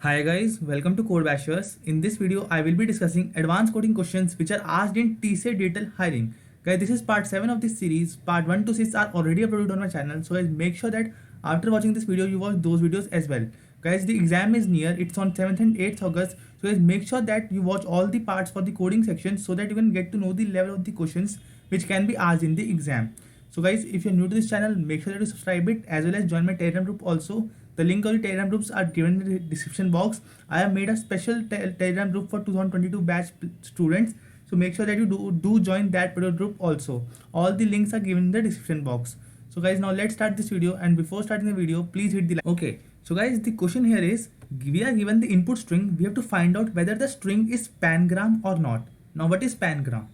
Hi guys, welcome to Code Bashers. In this video, I will be discussing advanced coding questions which are asked in TCA Digital Hiring. Guys, this is part 7 of this series. Part 1 to 6 are already uploaded on my channel. So guys, make sure that after watching this video, you watch those videos as well. Guys, the exam is near. It's on 7th and 8th August. So guys, make sure that you watch all the parts for the coding section so that you can get to know the level of the questions which can be asked in the exam. So guys, if you're new to this channel, make sure that you subscribe it as well as join my Telegram group also. The link of the Telegram groups are given in the description box. I have made a special Telegram group for 2022 batch students. So make sure that you do join that particular group also. All the links are given in the description box. So guys, now let's start this video, and before starting the video, please hit the like. Okay, so guys, the question here is, we are given the input string. We have to find out whether the string is pangram or not. Now what is pangram?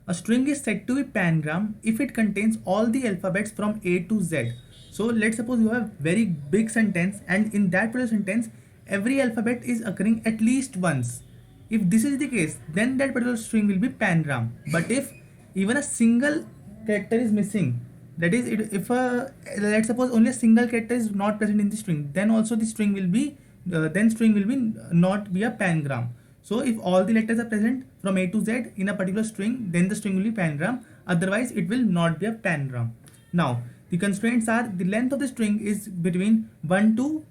A string is said to be pangram if it contains all the alphabets from A to Z. So let's suppose you have very big sentence, and in that particular sentence every alphabet is occurring at least once. If this is the case, then that particular string will be pangram. But if even a single character is missing, that is, if let's suppose only a single character is not present in the string, then also the string will be not be a pangram. So if all the letters are present from A to Z in a particular string, then the string will be pangram. Otherwise, it will not be a pangram. Now, the constraints are the length of the string is between 1 to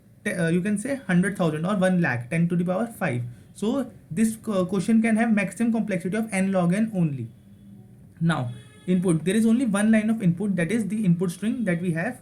you can say 100,000 or 1 lakh, 10 to the power 5. So this question can have maximum complexity of n log n only. Now, input, there is only one line of input, that is the input string that we have.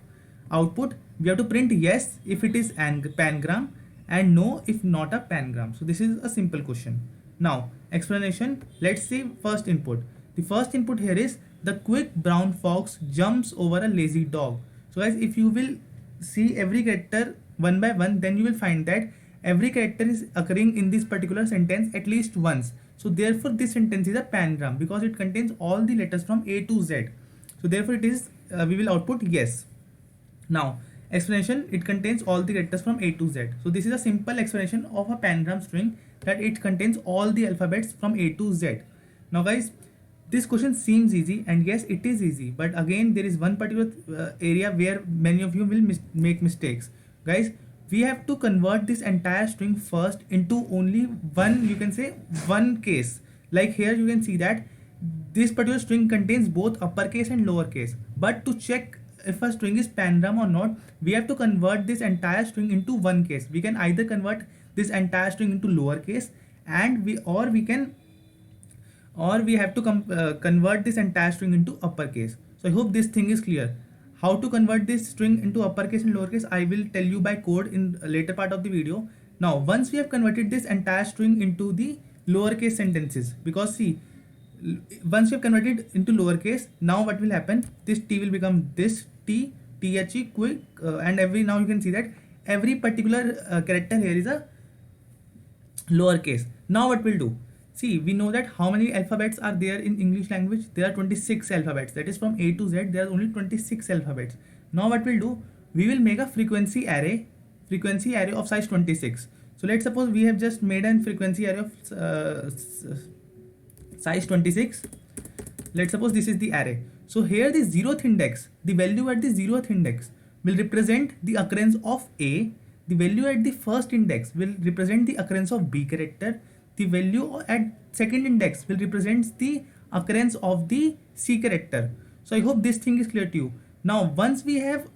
Output, we have to print yes if it is an pangram and no if not a pangram. So this is a simple question. Now explanation, let's see first input. The first input here is the quick brown fox jumps over a lazy dog. So guys, if you will see every character one by one, then you will find that every character is occurring in this particular sentence at least once. So therefore this sentence is a pangram because it contains all the letters from A to Z. So therefore it is we will output yes. Now explanation, it contains all the characters from A to Z. So this is a simple explanation of a pangram string, that it contains all the alphabets from A to Z. Now guys, this question seems easy, and yes, it is easy, but again there is one particular area where many of you will make mistakes. Guys, we have to convert this entire string first into only one, you can say one case. Like here you can see that this particular string contains both uppercase and lowercase, but to check if a string is pangram or not, we have to convert this entire string into one case. We can either convert this entire string into lowercase, and we have to convert this entire string into uppercase. So I hope this thing is clear. How to convert this string into uppercase and lowercase, I will tell you by code in a later part of the video. Now once we have converted this entire string into the lowercase sentences, because see, once you have converted into lowercase, now what will happen, this t will become this t, the quick, and now you can see that every particular character here is a lowercase. Now what we'll do, see, we know that how many alphabets are there in English language. There are 26 alphabets, that is from A to Z there are only 26 alphabets. Now what we'll do, we will make a frequency array of size 26. So let's suppose we have just made a frequency array of size 26. Let's suppose this is the array. So here the 0th index, the value at the 0th index will represent the occurrence of A. The value at the first index will represent the occurrence of B character. The value at second index will represent the occurrence of the C character. So I hope this thing is clear to you. Now once we have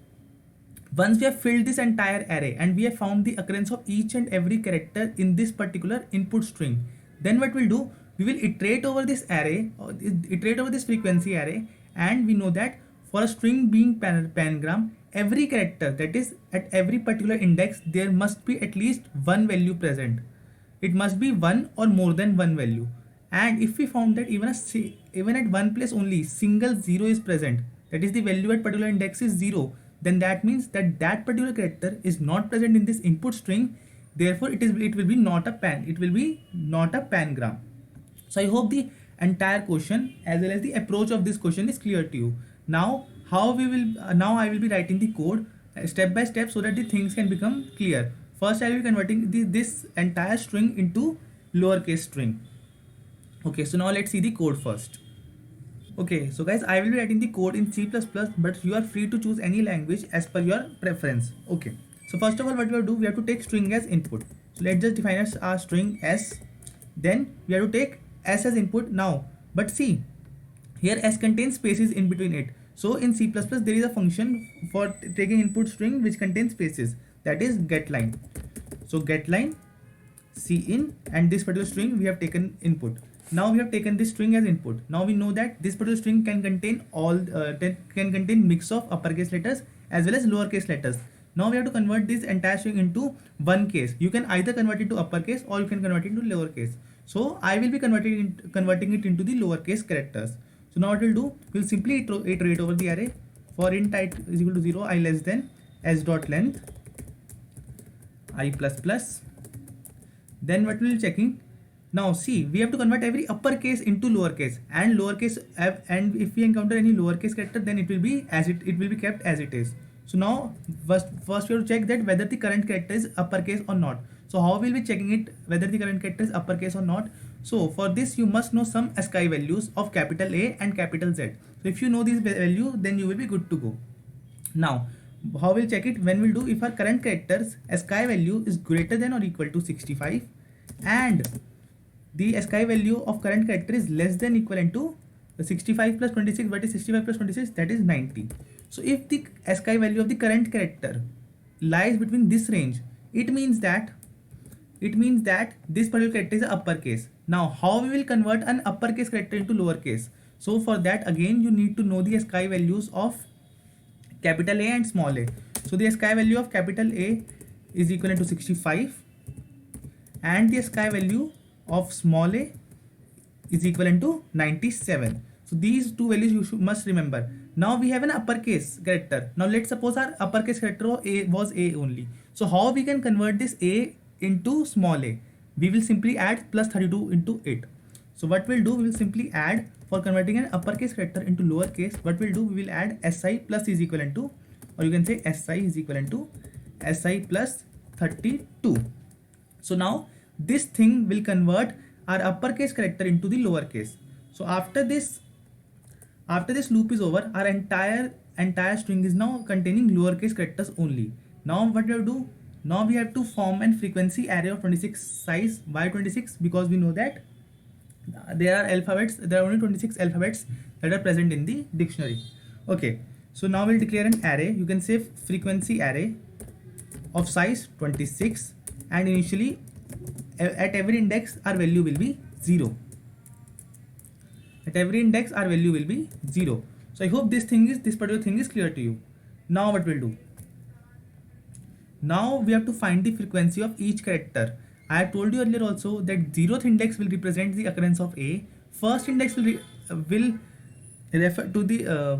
filled this entire array and we have found the occurrence of each and every character in this particular input string, then what we'll do, we will iterate over this array, or iterate over this frequency array, and we know that for a string being pangram, every character, that is at every particular index, there must be at least one value present. It must be one or more than one value. And if we found that even at one place only single 0 is present, that is the value at particular index is 0, then that means that that particular character is not present in this input string. Therefore it will be not a pangram. So I hope the entire question as well as the approach of this question is clear to you. Now I will be writing the code step by step so that the things can become clear. First I will be converting this entire string into lowercase string. Okay, so now let's see the code first. Okay, so guys, I will be writing the code in C++, but you are free to choose any language as per your preference. Okay, so first of all, what we have to do, we have to take string as input. So let's just define as our string s. Then we have to take s as input now. But see, here s contains spaces in between it. So in C++ there is a function for taking input string which contains spaces, that is getLine. So getLine cin, and this particular string we have taken input. Now we have taken this string as input. Now we know that this particular string can contain can contain mix of uppercase letters as well as lowercase letters. Now we have to convert this entire string into one case. You can either convert it to uppercase or you can convert it into lowercase. So I will be converting it into the lowercase characters. So now what we'll do, we'll simply iterate over the array. For int I is equal to 0, I less than s dot length I plus plus. Then what we'll checking. Now see, we have to convert every uppercase into lowercase, and lowercase, and if we encounter any lowercase character, then it will be as it will be kept as it is. So now first we have to check that whether the current character is uppercase or not. So how will be checking it whether the current character is uppercase or not? So for this you must know some ASCII values of capital A and capital Z. So if you know these value, then you will be good to go. Now how we'll check it? When we'll do, if our current character's ASCII value is greater than or equal to 65 and the ASCII value of current character is less than equivalent to 65 plus 26, what is 65 plus 26? That is 90. So if the ASCII value of the current character lies between this range, it means that this particular character is uppercase. Now how we will convert an uppercase character into lowercase? So for that again you need to know the ASCII values of capital A and small a. So the ASCII value of capital A is equivalent to 65 and the ASCII value of small a is equivalent to 97. So these two values you must remember. Now we have an uppercase character. Now let's suppose our uppercase character was A only. So how we can convert this A into small a? We will simply add plus 32 into it. So what we'll do, we will simply add, for converting an uppercase character into lowercase, what we'll do, we will add si plus is equivalent to, or you can say si is equivalent to si plus 32. So now this thing will convert our uppercase character into the lowercase. So after this loop is over, our entire string is now containing lowercase characters only. Now what we have to do? Now we have to form an frequency array of 26 size. Why 26? Because we know that there are only 26 alphabets that are present in the dictionary. Okay, so now we'll declare an array. You can say frequency array of size 26, and initially at every index our value will be 0. At every index our value will be 0. So I hope this particular thing is clear to you. Now what we'll do? Now we have to find the frequency of each character. I have told you earlier also that 0th index will represent the occurrence of A. First index will refer to the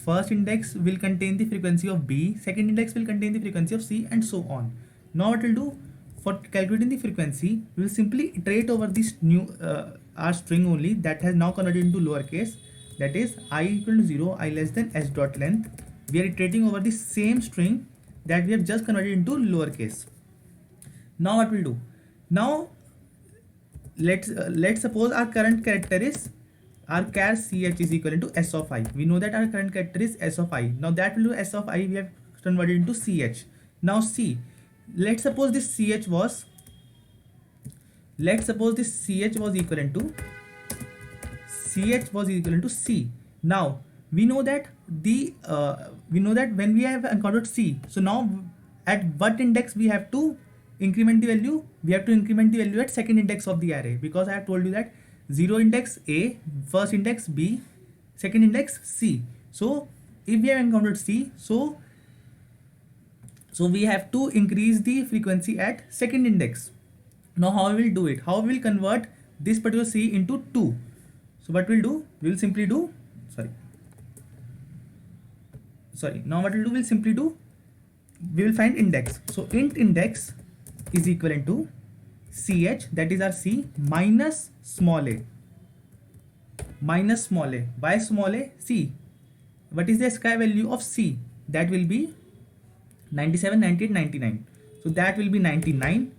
first index will contain the frequency of B. Second index will contain the frequency of C, and so on. Now what we'll do, for calculating the frequency, we will simply iterate over this new our string only that has now converted into lowercase. That is I equal to 0, I less than s dot length. We are iterating over the same string that we have just converted into lowercase. Now what we'll do? Now let's suppose our current character is our char ch is equivalent to s of I. We know that our current character is s of I. Now that will do s of I we have converted into ch. Now see, let's suppose this ch was equivalent to c. Now we know that when we have encountered c, so now at what index we have to increment the value? We have to increment the value at second index of the array, because I have told you that 0 index A, first index B, second index C. So if we have encountered C, so we have to increase the frequency at second index. Now how we will do it? How we will convert this particular C into 2? So what we'll do? We will simply do, now what we'll do? We'll simply do, we will find index. So int index is equivalent to ch, that is our C, minus small a. Why small a? C. What is the ASCII value of C? That will be 97, 98, 99. So that will be 99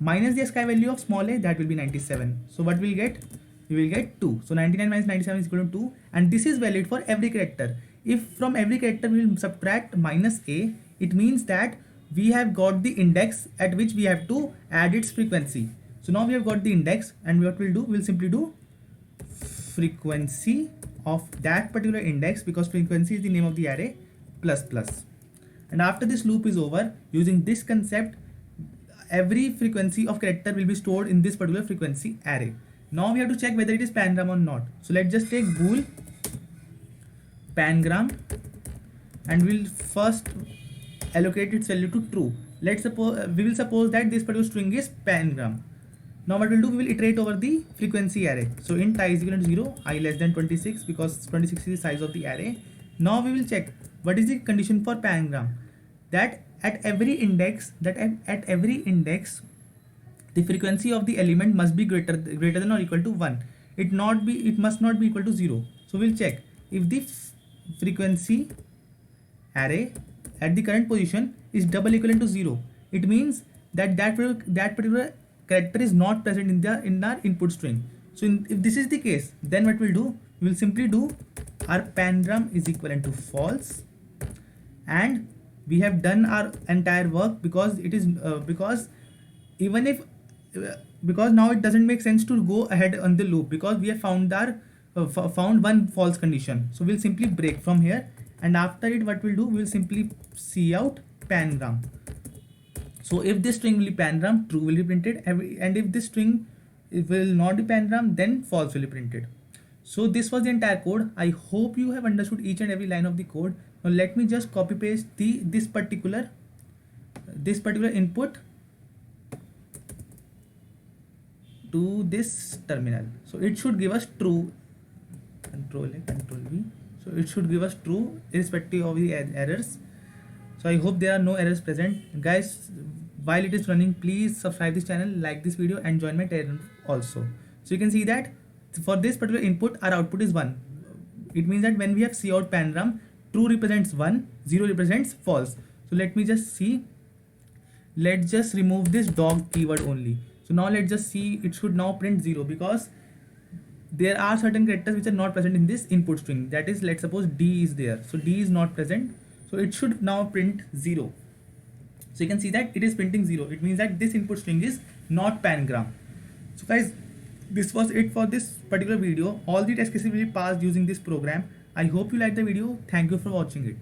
minus the ASCII value of small a, that will be 97. So what we'll get? We will get 2. So 99 minus 97 is equal to 2, and this is valid for every character. If from every character we will subtract minus a, it means that we have got the index at which we have to add its frequency. So now we have got the index, and what we'll do, we'll simply do frequency of that particular index, because frequency is the name of the array, plus plus. And after this loop is over, using this concept, every frequency of character will be stored in this particular frequency array. Now we have to check whether it is pangram or not. So let's just take bool pangram, and we'll first allocate its value to true. Let's suppose we will suppose that this particular string is pangram. Now what we'll do, we will iterate over the frequency array. So int I is equal to 0, I less than 26, because 26 is the size of the array. Now we will check what is the condition for pangram, that at every index, the frequency of the element must be greater than or equal to 1. It must not be equal to 0. So we'll check if the frequency array at the current position is double equivalent to 0. It means that particular character is not present in our input string. So if this is the case, then what we'll do, we will simply do our pangram is equivalent to false, and we have done our entire work, because it is because now it doesn't make sense to go ahead on the loop, because we have found one false condition. So we'll simply break from here, and after it what we'll do, we'll simply see out pangram. So if this string will be pangram, true will be printed, and if this string will not be pangram, then false will be printed. So this was the entire code. I hope you have understood each and every line of the code. Now let me just copy paste this particular input to this terminal. So it should give us true. Control A, Control V. So it should give us true irrespective of the errors. So I hope there are no errors present. Guys, while it is running, please subscribe this channel, like this video, and join my Telegram also. So you can see that for this particular input, our output is 1. It means that when we have cout pangram, true represents 1, 0 represents false. So let me just see. Let's just remove this dog keyword only. So now let's just see, it should now print 0, because there are certain characters which are not present in this input string. That is, let's suppose D is there. So D is not present. So it should now print 0. So you can see that it is printing 0. It means that this input string is not pangram. So guys, this was it for this particular video. All the test cases will be passed using this program. I hope you liked the video. Thank you for watching it.